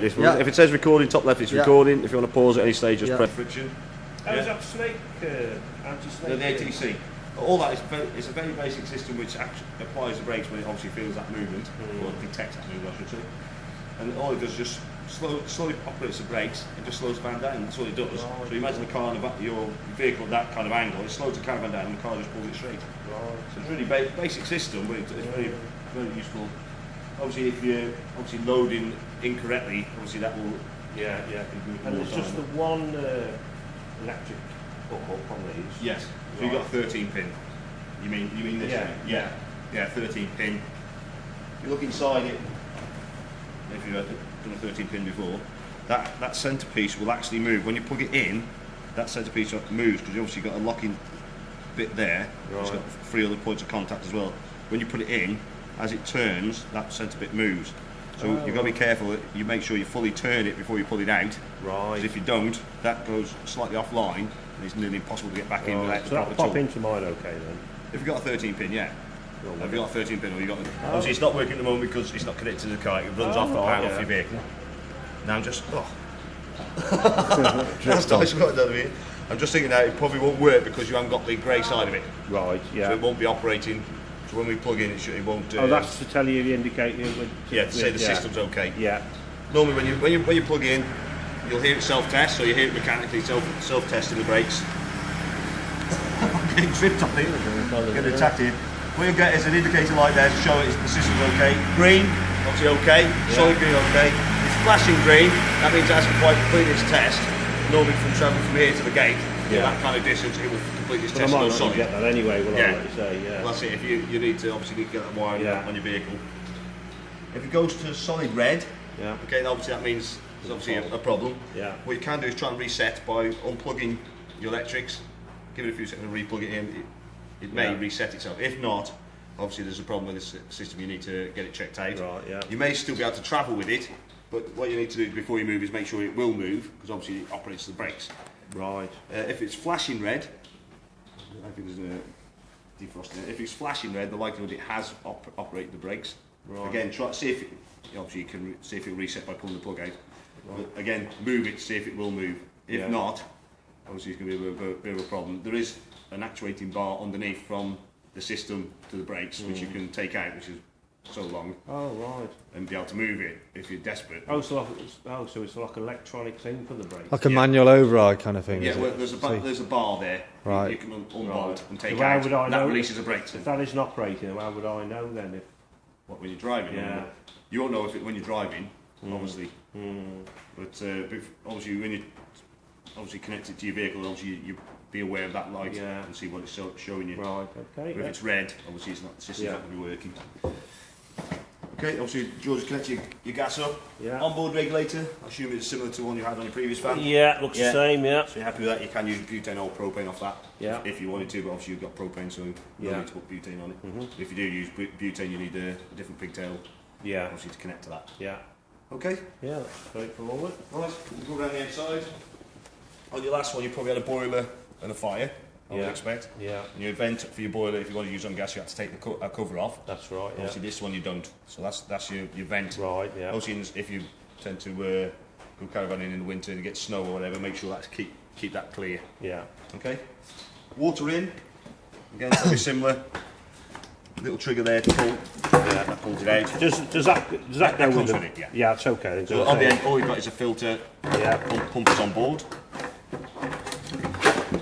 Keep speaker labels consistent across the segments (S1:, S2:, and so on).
S1: If it says recording top left, it's recording. If you want to pause at any stage, just press friction.
S2: How is that snake, anti-snake?
S1: The ATC. All that is a very basic system which actually applies the brakes when it obviously feels that movement, or detects that movement, I should say. And all it does is just slowly operates the brakes and just slows the van down. That's all it does. Right. So you imagine the car, your vehicle at that kind of angle, it slows the caravan down and the car just pulls it straight. Right. So it's a really basic system, but it's very, very useful. Obviously, if you're loading incorrectly, obviously that will
S2: And it's just the one electric hook on these.
S1: Yes. So you've got a 13 pin. You mean this? Yeah. 13 pin. If you look inside it, if you've done a 13 pin before, that centrepiece will actually move when you plug it in. That centrepiece moves because you obviously got a locking bit there. Right. It's got 3 other points of contact as well. When you put it in, as it turns, that centre bit moves. So you've got to be careful that you make sure you fully turn it before you pull it out. Right. Because if you don't, that goes slightly offline, and it's nearly impossible to get back in without the proper tool.
S2: So pop into mine okay then?
S1: If you've got a 13 pin, yeah. If you've got a 13 pin, or you've got... Obviously it's not working at the moment because it's not connected to the car. It runs off your vehicle. Now I'm just... That's nice. I'm just thinking now it probably won't work because you haven't got the grey side of it. Right, yeah. So it won't be operating. So when we plug in, it won't.
S2: That's to tell you the indicator.
S1: To say the system's okay. Yeah. Normally, when you plug in, you'll hear it self-test, so you hear it mechanically self-testing the brakes. I'm getting tripped up here. Getting attacked here. What you'll get is an indicator light there to show it the system's okay. Green, obviously okay. Solid green, okay. It's flashing green. That means it hasn't quite completed its test. Normally, from travelling from here to the gate, that kind of distance, it will complete its test.
S2: I might not get that anyway, will I? Like you say,
S1: Well, that's it. If you need to get that wire on your vehicle. If it goes to solid red, okay, obviously that means there's obviously a problem. Yeah. What you can do is try and reset by unplugging your electrics. Give it a few seconds and re-plug it in. It may reset itself. If not, obviously there's a problem with this system. You need to get it checked out. Right. Yeah. You may still be able to travel with it. But what you need to do before you move is make sure it will move, because obviously it operates the brakes. Right. If it's flashing red, I think there's a defroster there. If it's flashing red, the likelihood it has operated the brakes. Right. Again, see if obviously you can see if it'll reset by pulling the plug out. Right. But again, move it, see if it will move. If not, obviously it's going to be a bit of a problem. There is an actuating bar underneath from the system to the brakes, which you can take out, which is so long. Oh right. And be able to move it if you're desperate. So it's like an electronic thing for the brakes.
S3: Like a manual override kind of thing.
S1: Yeah, well, there's a bar there. Right. You can unbolt and take out.
S2: Would I know
S1: that releases the brakes.
S2: If that isn't operating, how would I know then?
S1: When you're driving? Yeah. You won't know when you're driving, obviously. But obviously when you connect it to your vehicle, obviously you be aware of that light and see what it's showing you. Right. Okay. But if it's red, obviously the system's not going to be working. Okay, obviously George has connected your gas up. Yeah. Onboard regulator, I assume it's similar to the one you had on your previous van.
S2: Yeah, looks the same, So
S1: you're happy with that? You can use butane or propane off that if you wanted to, but obviously you've got propane, so you don't need to put butane on it. If you do use butane, you need a different pigtail obviously to connect to that. Yeah. Okay? Yeah, that's straightforward. Right, we'll go around the outside. On your last one, you probably had a boiler and a fire. I would expect. Yeah. And your vent for your boiler, if you want to use on gas, you have to take the cover off. That's right. Obviously, this one you don't. So that's your vent. Right. Yeah. Obviously, if you tend to go caravanning in the winter and get snow or whatever, make sure that's keep that clear. Yeah. Okay. Water in. Again, probably similar. Little trigger there to pull. Yeah, that pulls it out.
S2: Does that go with it? Yeah, it's okay.
S1: So on the end, all you've got is a filter. Yeah. Pump is on board.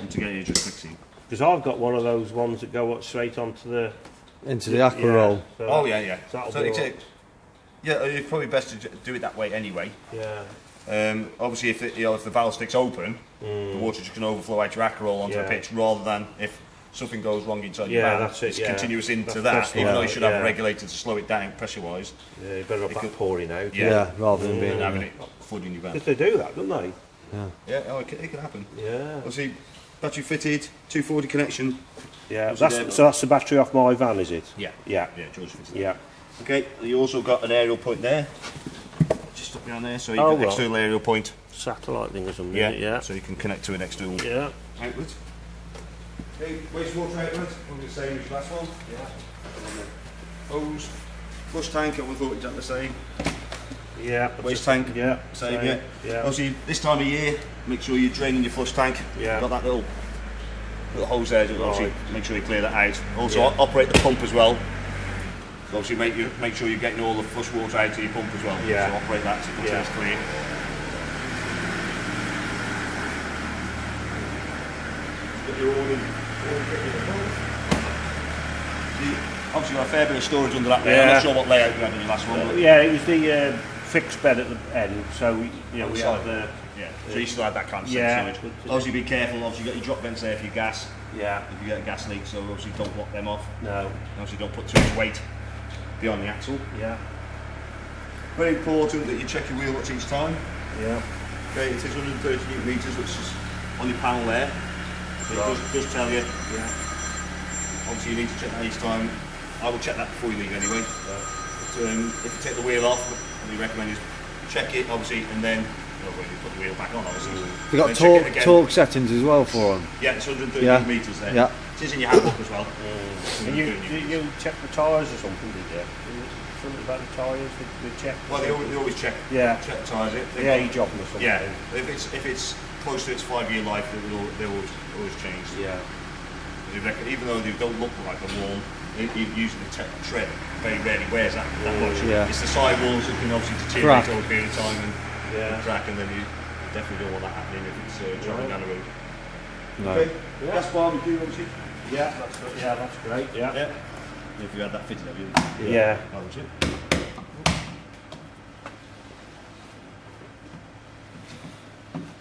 S1: Together, you just mixing.
S2: Because I've got one of those ones that go up straight onto the
S3: aqua roll.
S1: So it's probably best to do it that way anyway. Yeah. Obviously, if the valve sticks open, the water just can overflow out your aqua roll onto the pitch, rather than if something goes wrong inside your valve, that's it. It's continuous into that. Even though you should have a regulator to slow it down pressure-wise.
S2: Yeah, you better have that pouring out.
S3: Yeah, rather than being
S1: having it flooding your valve.
S2: Because they do that, don't they?
S3: Yeah.
S1: Yeah. It can happen. Yeah. Obviously. Battery fitted, 240 connection.
S2: Yeah, that's the battery off my van, is it?
S1: Yeah. George fitted.
S2: Yeah.
S1: Okay, you also got an aerial point there. Just up behind there, so you got an external aerial point.
S2: Satellite thing or something.
S1: Yeah. So you can connect to an external outlet. Okay, wastewater outlet, the same as last one. Yeah. Hose, flush tank, I would have thought exactly the same.
S2: Yeah.
S1: Waste tank.
S2: Yeah.
S1: Same, yeah. Obviously, this time of year, make sure you're draining your flush tank.
S2: Yeah.
S1: Got that little hose there, so obviously make sure you clear that out. Also, operate the pump as well. So obviously, make sure you're getting all the flush water out to your pump as well.
S2: Yeah.
S1: So operate that so it stays clear. Obviously, got a fair bit of storage under that there. I'm not sure what layout you had in your last one.
S2: Yeah, it was the fixed bed at the end, so we had the...
S1: Yeah, so you still had that kind of storage. Obviously, be careful. Obviously, you got your drop vents there for your gas.
S2: Yeah.
S1: If you get a gas leak, so obviously don't block them off.
S2: No.
S1: Obviously, don't put too much weight beyond the axle.
S2: Yeah.
S1: Very important that you check your wheel nuts each time.
S2: Yeah.
S1: Okay, it is 130 newton meters, which is on your panel there. So it does tell you.
S2: Yeah.
S1: Obviously, you need to check that each time. I will check that before you leave anyway. But, if you take the wheel off, what we recommend is check it, obviously, and then when you put the wheel back on, obviously.
S3: You've got torque settings as well for them.
S1: Yeah, it's 130 meters there.
S3: Yeah.
S1: It is in your handbook as well.
S2: And you check the tyres or something, did you? Something about the tyres, they check?
S1: Well, they always check.
S2: Yeah.
S1: Check the tyres.
S2: The age of them or something.
S1: Yeah. If it's close to its 5-year life, they always change.
S2: Yeah.
S1: Even though they don't look like a worn, usually the tread very rarely wears that much.
S3: Yeah.
S1: It's the sidewalls that can obviously deteriorate over a period of time and crack, and then you definitely don't want that happening if it's travelling down the road.
S3: No.
S1: Okay. Gas barbecue, obviously.
S2: Yeah, that's great. Yeah.
S1: If you had that fitted, have you?
S2: Yeah.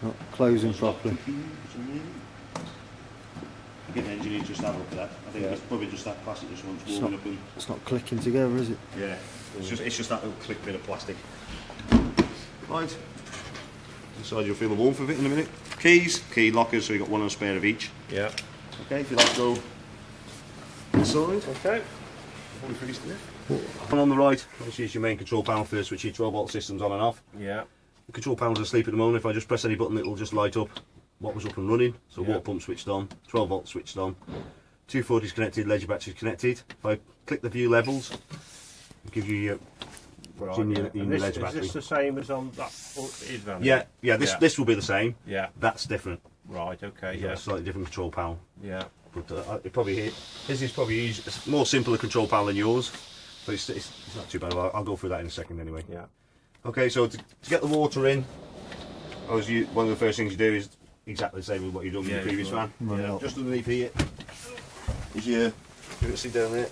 S3: Not closing properly.
S1: Get the engineer just have a look at that. I think it's probably just that plastic just wants warming up.
S3: It's not clicking together, is it?
S1: Yeah. It's just that little click bit of plastic. Right. Inside you'll feel the warmth of it in a minute. Keys, key lockers, so you've got one and a spare of each.
S2: Yeah.
S1: Okay, if you like to go inside.
S2: Okay.
S1: One on the right, obviously is your main control panel for the switch your 12-volt systems on and off.
S2: Yeah.
S1: The control panel's asleep at the moment. If I just press any button, it will just light up what was up and running. So water pump switched on, 12-volt switched on, 240's connected, ledger battery's connected. If I click the view levels, it gives you your ledger battery.
S2: Is this the same as on that?
S1: Yeah. This will be the same.
S2: Yeah.
S1: That's different.
S2: Right. Okay.
S1: Yeah. Slightly different control panel.
S2: Yeah.
S1: But his is probably it's more simpler control panel than yours, but it's not too bad. I'll go through that in a second anyway.
S2: Yeah.
S1: Okay, so to get the water in, one of the first things you do is exactly the same as what you've done with the previous one.
S3: Right.
S1: Just underneath here is your, you can see down there.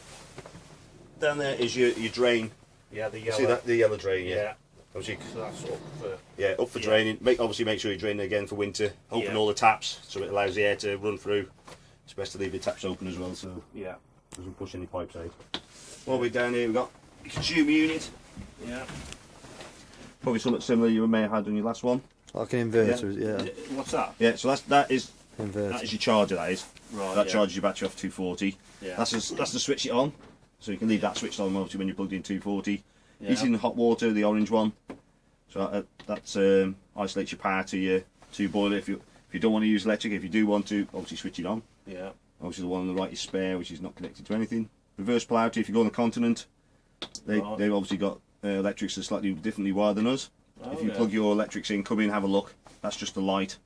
S1: Down there is your drain.
S2: Yeah, the yellow.
S1: See that, the yellow drain.
S2: Yeah.
S1: Obviously,
S2: so that's up for.
S1: Yeah, up for draining. Obviously make sure you drain it again for winter. Open all the taps so it allows the air to run through. It's best to leave the taps open as well, so it doesn't push any pipes out. While we're down here, we've got your consumer unit.
S2: Yeah.
S1: Probably something similar you may have had on your last one.
S3: Like an inverter, yeah.
S2: What's that?
S1: Yeah, so that is
S3: Inverter.
S1: your charger. That is.
S2: Right.
S1: That charges your battery off 240.
S2: Yeah.
S1: That's to switch it on. So you can leave that switched on obviously when you're plugged in 240.
S2: Yeah.
S1: Heating and hot water, the orange one. So that isolates your power to your boiler. If you don't want to use electric, if you do want to, obviously switch it on.
S2: Yeah.
S1: Obviously the one on the right is spare, which is not connected to anything. Reverse polarity, if you go on the continent, they've obviously got electrics that are slightly differently wired than us. If you plug your electrics in, come in, have a look. That's just the light,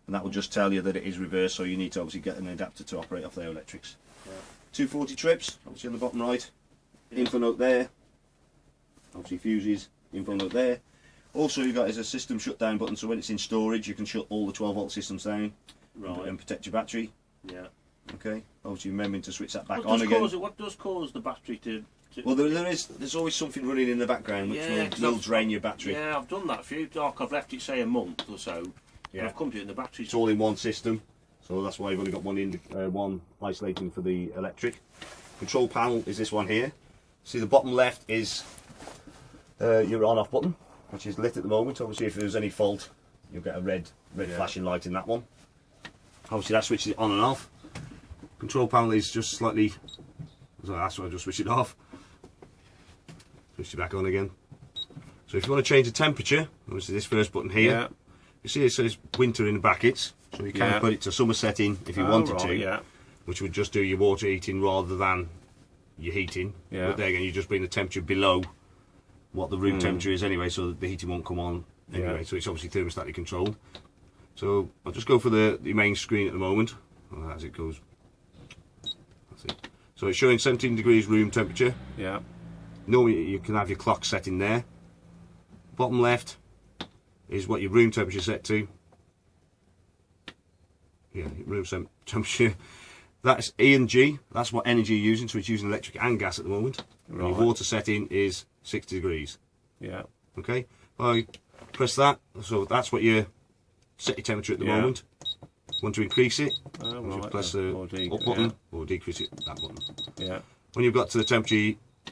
S1: and that will just tell you that it is reverse. So you need to obviously get an adapter to operate off their electrics. Yeah. 240 trips, obviously on the bottom right. Info note there. Obviously fuses. Info note there. Also, you've got is a system shutdown button, so when it's in storage, you can shut all the 12-volt systems down and protect your battery.
S2: Yeah.
S1: Okay. Obviously, remembering to switch that back on again.
S2: What does cause the battery to?
S1: Well, there's always something running in the background which will drain your battery.
S2: Yeah, I've done that a few. I've left it say a month or so. Yeah. I've come to it in the battery.
S1: It's all in one system, so that's why you've only got one isolating for the electric. Control panel is this one here. See the bottom left is your on-off button, which is lit at the moment. Obviously, if there's any fault, you'll get a red flashing light in that one. Obviously, that switches it on and off. Control panel is just slightly. So that's why I just switch it off. Switch it back on again. So if you want to change the temperature, obviously this first button here, you see it says winter in the brackets, so you can put it to summer setting if you wanted to, which would just do your water heating rather than your heating. But there again, you just bring the temperature below
S4: what the room temperature is anyway, so that the heating won't come on anyway. So it's obviously thermostatically controlled. So I'll just go for the main screen at the moment as it goes. That's it. So it's showing 17 degrees room temperature.
S2: Yeah.
S4: Normally you can have your clock set in there. Bottom left is what your room temperature is set to. Yeah, room temperature. That's E and G. That's what energy you're using. So it's using electric and gas at the moment. Right. Your water setting is 60 degrees.
S2: Yeah.
S4: Okay. I press that. So that's what you set your temperature at the moment. Want to increase it?
S2: Right.
S4: Press the up button or decrease it, that button.
S2: Yeah.
S4: When you've got to the temperature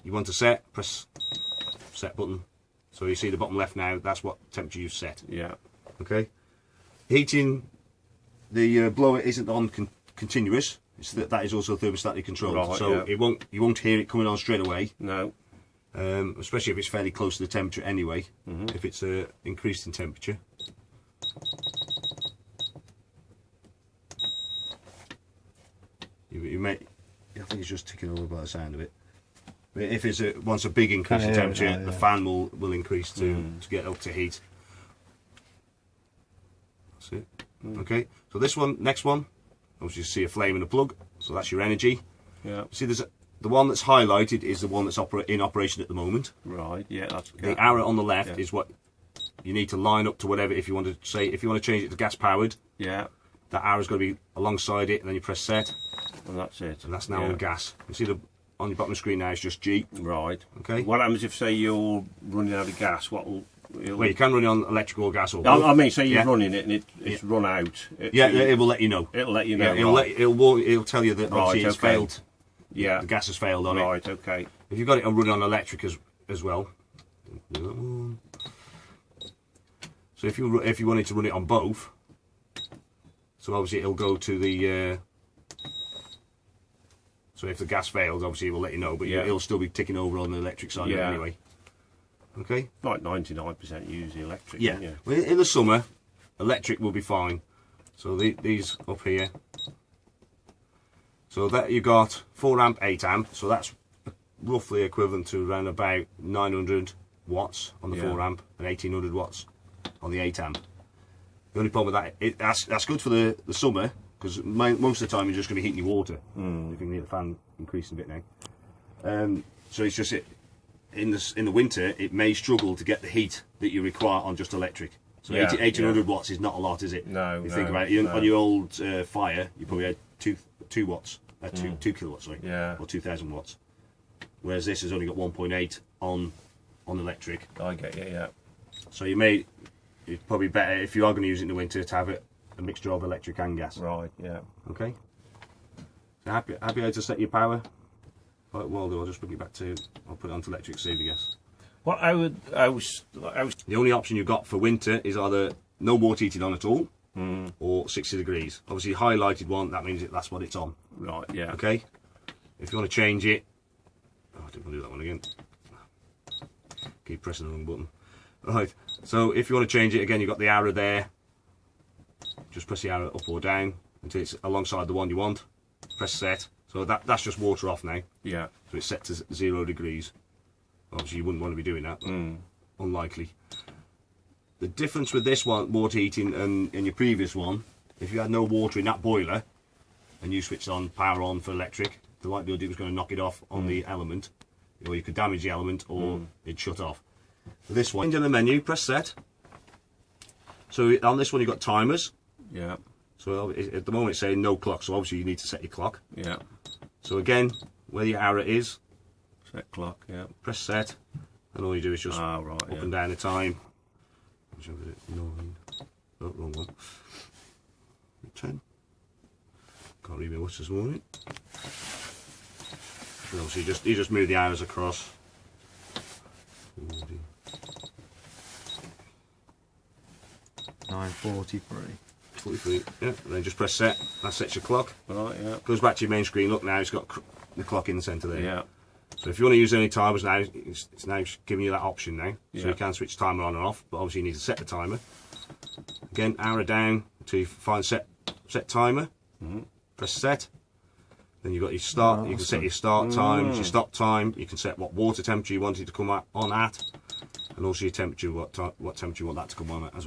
S4: you want to set, press set button. So you see the bottom left now, that's what temperature you've set.
S2: Yeah.
S4: Okay. Heating, the blower isn't on continuous. It's that is also thermostatically controlled.
S2: Right,
S4: so you won't hear it coming on straight away.
S2: No.
S4: Especially if it's fairly close to the temperature anyway. If it's increased in temperature. You may, I think it's just ticking over by the sound of it. But if it's once a big increase in temperature, the fan will increase to get up to heat. That's it. Okay. So this one, next one, obviously you see a flame in the plug. So that's your energy.
S2: Yeah.
S4: See, the one that's highlighted is the one that's in operation at the moment.
S2: Right. Yeah. That's
S4: the arrow on the left is what you need to line up to whatever. If you want to change it to gas powered.
S2: Yeah.
S4: That arrow's got to be alongside it, and then you press set.
S2: And that's it.
S4: And that's now on gas. You see on your bottom of the screen now it's just G.
S2: Right.
S4: Okay.
S2: What happens if, say, you're running out of gas?
S4: Well, you can run it on electrical or gas or
S2: both. I mean, say you're running it and it's run out.
S4: It will let you know.
S2: It'll let you know.
S4: It'll tell you that obviously it's failed.
S2: Yeah.
S4: The gas has failed on it.
S2: Right. Okay.
S4: If you've got it running on electric as well. So if you wanted to run it on both, so obviously it'll go to the. So if the gas fails, obviously it will let you know, but it'll still be ticking over on the electric side of it anyway. Okay.
S2: Like 99% use the electric.
S4: Yeah. Well, in the summer, electric will be fine. So these up here. So that you got 4 amp, 8 amp. So that's roughly equivalent to around about 900 watts on the 4 amp and 1800 watts on the 8 amp. The only problem with that, that's good for the summer, because most of the time you're just going to be heating your water. If you can hear the fan increasing a bit now. So it's just in the winter it may struggle to get the heat that you require on just electric. So 1800 watts is not a lot, is it?
S2: No.
S4: You think about it. On your old fire, you probably had 2 watts, 2 kilowatts, sorry, or 2000 watts. Whereas this has only got 1.8 on electric.
S2: I get you. Yeah.
S4: So it's probably better if you are going to use it in the winter to have a mixture of electric and gas.
S2: Right. Yeah.
S4: Okay. So happy to set your power. Right, well, I'll just bring it back to. I'll put it onto electric, save the gas.
S2: Well, I was.
S4: The only option you've got for winter is either no water heating on at all, or 60 degrees. Obviously, highlighted one, that means that's what it's on.
S2: Right. Yeah.
S4: Okay. If you want to change it, I didn't want to do that one again. Keep pressing the wrong button. Right. So if you want to change it again, you've got the arrow there. Just press the arrow up or down until it's alongside the one you want. Press set. So that's just water off now.
S2: Yeah.
S4: So it's set to 0 degrees. Obviously you wouldn't want to be doing that. Unlikely. The difference with this one, water heating, and in your previous one, if you had no water in that boiler and you switched on power on for electric, the likelihood it was going to knock it off on the element, or you could damage the element, or it'd shut off. For this one, in the menu, press set. So on this one you've got timers.
S2: Yeah.
S4: So at the moment it's saying no clock, so obviously you need to set your clock.
S2: Yeah.
S4: So again, where your arrow is,
S2: set clock, yeah.
S4: Press set, and all you do is just up and down the time. Oh, wrong one. 10. Can't read my watch this morning. And obviously you just move the arrows across.
S3: 9:43.
S4: 43, yeah, and then just press set. That sets your clock.
S2: Right, yeah.
S4: Goes back to your main screen. Look now, it's got the clock in the centre there.
S2: Yeah.
S4: So if you want to use any timers now, it's now giving you that option now. So you can switch timer on and off, but obviously you need to set the timer. Again, arrow down until you find set timer. Press set. Then you've got your start. You can set your start times, your stop time. You can set what water temperature you want it to come on at. and also your temperature, what temperature you want that to come on at as well.